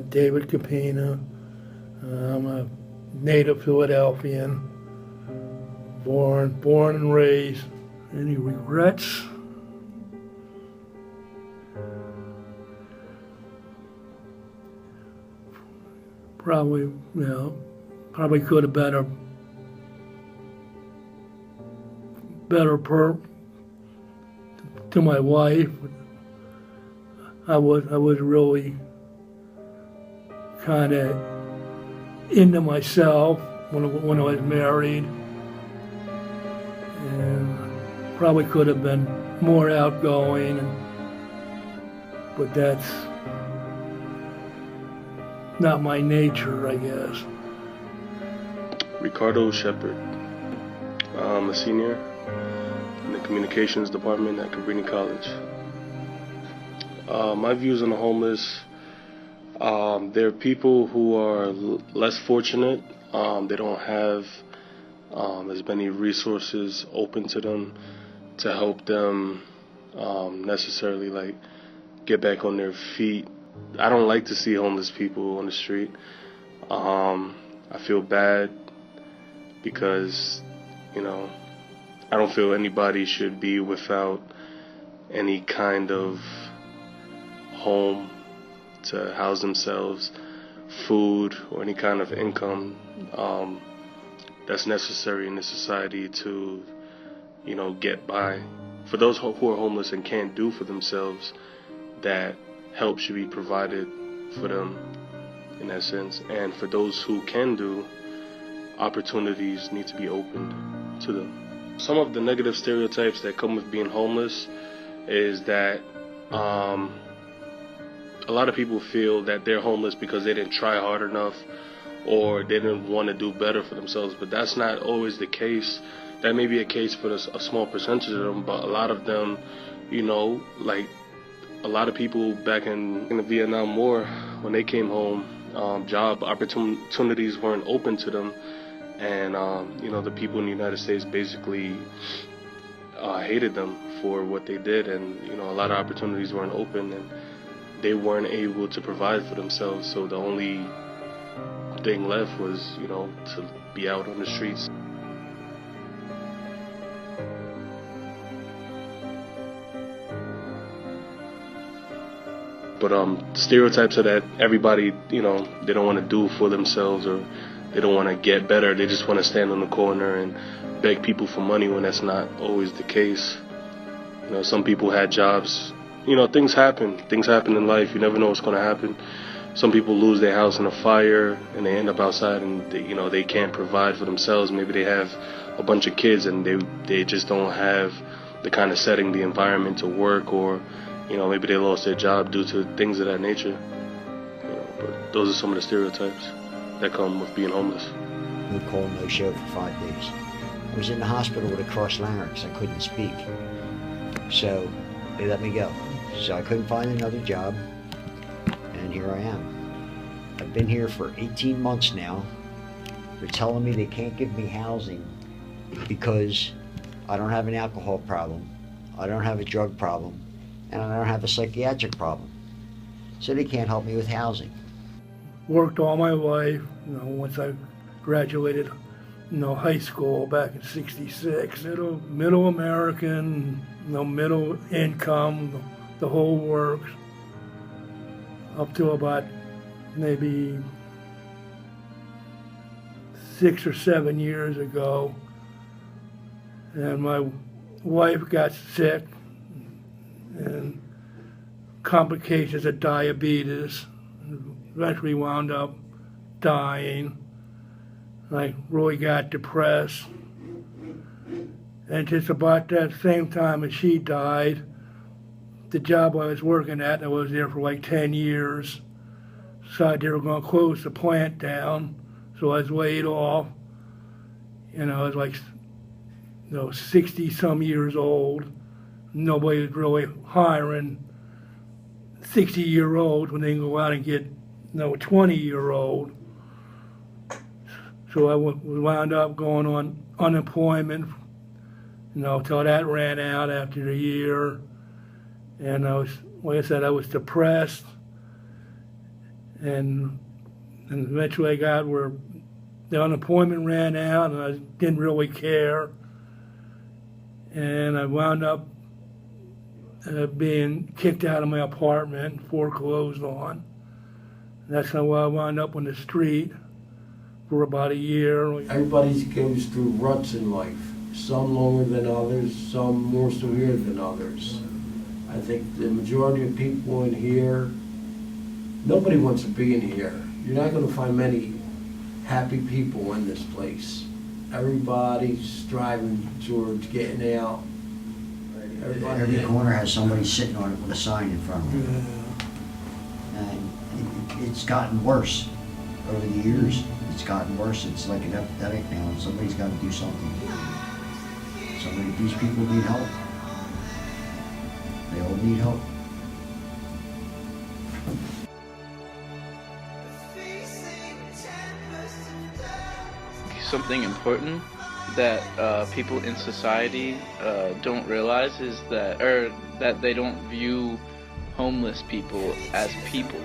David Capina. I'm a native Philadelphian, born and raised. Any regrets? Probably, probably could have been a better to my wife. I was really kind of into myself when I was married, and probably could have been more outgoing, but that's not my nature, I guess. Ricardo Shepard. I'm a senior in the communications department at Cabrini College. My views on the homeless, there are people who are less fortunate. They don't have as many resources open to them to help them necessarily like get back on their feet. I don't like to see homeless people on the street. I feel bad because, I don't feel anybody should be without any kind of home to house themselves, food, or any kind of income that's necessary in this society to, get by. For those who are homeless and can't do for themselves, that help should be provided for them in that sense. And for those who can do, opportunities need to be opened to them. Some of the negative stereotypes that come with being homeless is that a lot of people feel that they're homeless because they didn't try hard enough or they didn't want to do better for themselves, but that's not always the case. That may be a case for a small percentage of them, but a lot of them, like a lot of people back in the Vietnam War, when they came home, job opportunities weren't open to them, and the people in the United States basically hated them for what they did, and a lot of opportunities weren't open, and they weren't able to provide for themselves, so the only thing left was, to be out on the streets. But stereotypes are that everybody, they don't want to do for themselves, or they don't want to get better. They just want to stand on the corner and beg people for money, when that's not always the case. Some people had jobs. Things happen. Things happen in life. You never know what's going to happen. Some people lose their house in a fire and they end up outside, and they can't provide for themselves. Maybe they have a bunch of kids and they just don't have the kind of setting, the environment to work, or maybe they lost their job due to things of that nature. But those are some of the stereotypes that come with being homeless. No call, no show for 5 days. I was in the hospital with a crossed larynx. I couldn't speak. So they let me go. So I couldn't find another job, and here I am. I've been here for 18 months now. They're telling me they can't give me housing because I don't have an alcohol problem, I don't have a drug problem, and I don't have a psychiatric problem. So they can't help me with housing. Worked all my life, once I graduated, high school back in '66. Middle American, middle income, the whole works, up to about maybe 6 or 7 years ago. And my wife got sick and complications of diabetes, eventually wound up dying. I really got depressed. And just about that same time as she died, the job I was working at, I was there for like 10 years, decided they were going to close the plant down, so I was laid off. I was like, 60 some years old. Nobody was really hiring 60-year-olds when they can go out and get, 20-year-old. So I wound up going on unemployment, till that ran out after a year. And I was, like I said, I was depressed. and eventually I got where the unemployment ran out, and I didn't really care, and I wound up being kicked out of my apartment, foreclosed on. That's how I wound up on the street for about a year. Everybody goes through ruts in life, some longer than others, some more severe than others. I think the majority of people in here, nobody wants to be in here. You're not going to find many happy people in this place. Everybody's striving towards getting out. Every corner has somebody sitting on it with a sign in front of them. And it's gotten worse over the years. It's gotten worse. It's like an epidemic now. Somebody's got to do something. These people need help. They all need help. Something important that people in society don't realize is that they don't view homeless people as people.